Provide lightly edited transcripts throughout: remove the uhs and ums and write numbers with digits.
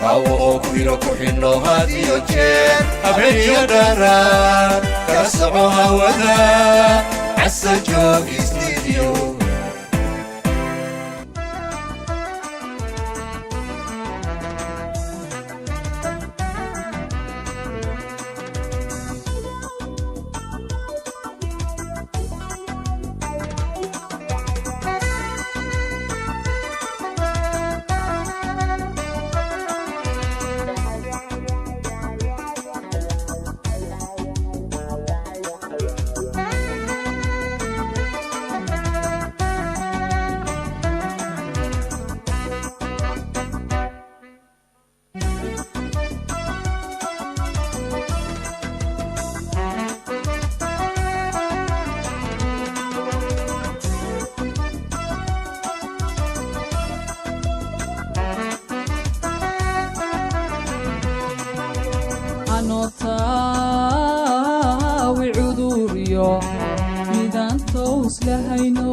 راو كويرو كوحينو هادي وجين أبعي يدارا كرسعوها وذا عسى جوغ استديو midaan toos lahayno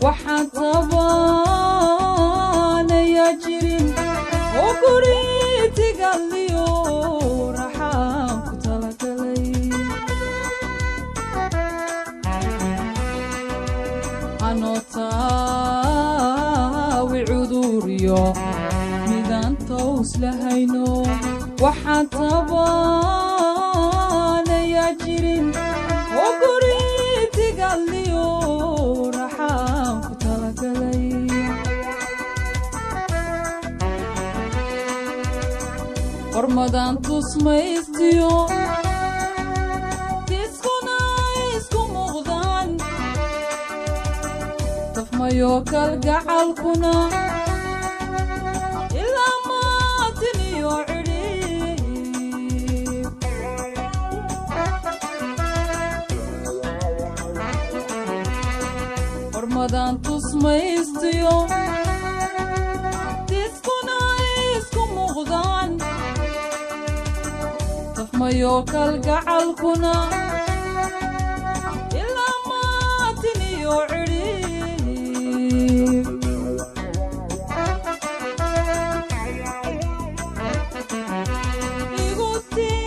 waxaan tabaanayaa jirin oo guritigaliyo raxaan ku talagalay anotaawi cuduriyo midaan toos lahayno waxaan tabaanayaa jirin وقريتقاليو رحام كتلقلي ورمضان تصميستيو تسكونا يسكو مغضان تفميو كالقعالكونا إلا ما تنيو رمضان تصميستيو تسكونا يسكو مغضان تفميو كالقعالكونا إلا ما تنيو عريب يقولتي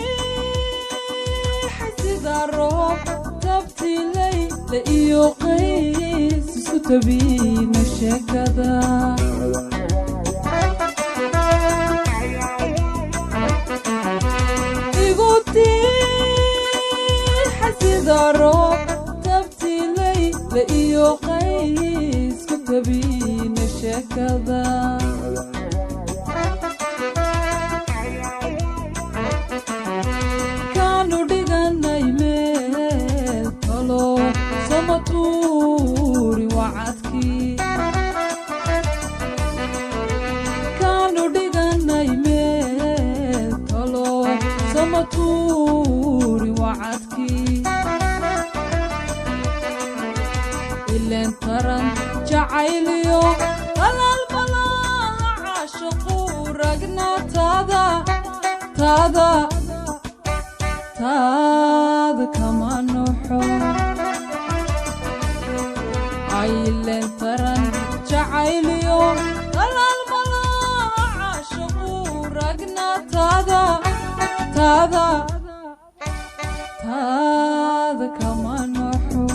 حسيد الروح تبتي لي لإيو قيس تبين الشكدا يقولتي حسيد الروح تبتي لي لإيو قيس تبين الشكدا كانوا ديغانا يميل طلو سمطوري وعدكي كانوا ديغانا يميل طلو سمطوري وعدكي إلا انترن جعيليو طلال بلاها عاشقو رقنا تادا كمان نوحو عيلين ترن جعيليو طلال بلاها عاشقو رقنا تادا كمان نوحو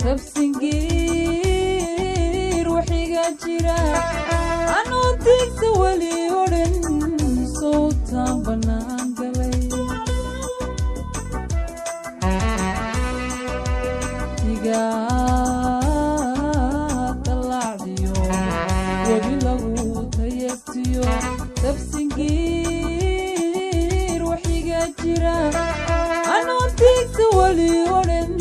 tabsingiir waxiga jira anuu tigsa weli odhan sowtaan bannaan galay dalaacdiyo webi lagu tayestiyo tabsingiir waxiga jira anuu tigsa weli odhan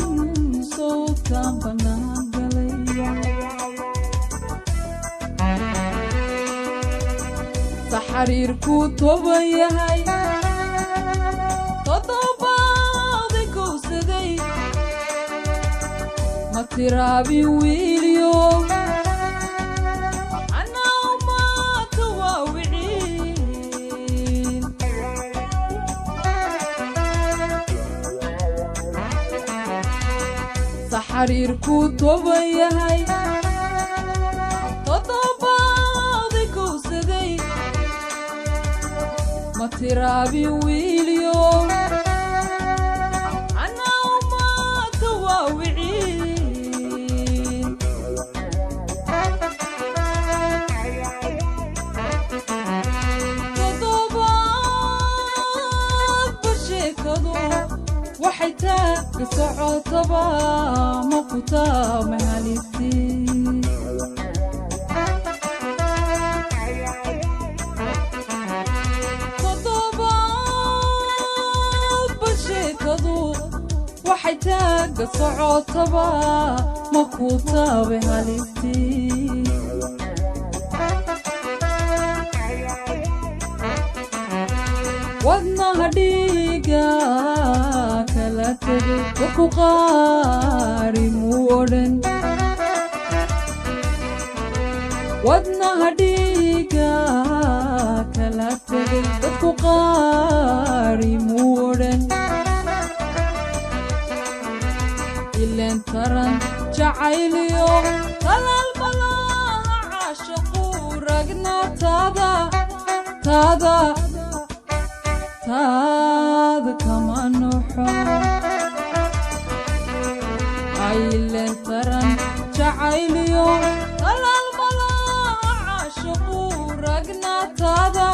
sowtaan bannaan galay saxariirku toban yahay toddobaadi kowsaday ma tiraabin wiilyo anaa maata waa wiciin saxariirku toban yahay toddobaadi kowsaday ma tiraabin wiilyo anaa maata waa wiciin toddobaadba sheekadu waxay taagka socotaba ma ku taama halistii waxay taagga socotaba ma ku taabe halistii wadnaha dhiiga kala tegay dadku qaari muu odhan wadnaha dhiiga kala tegay dadku qaari muu odhan ileen taran jacayliyo talaalbalaha caashaqu ragna taada kama nuxo ileen taran jacayliyo talaalbalaha caashaqu ragna taada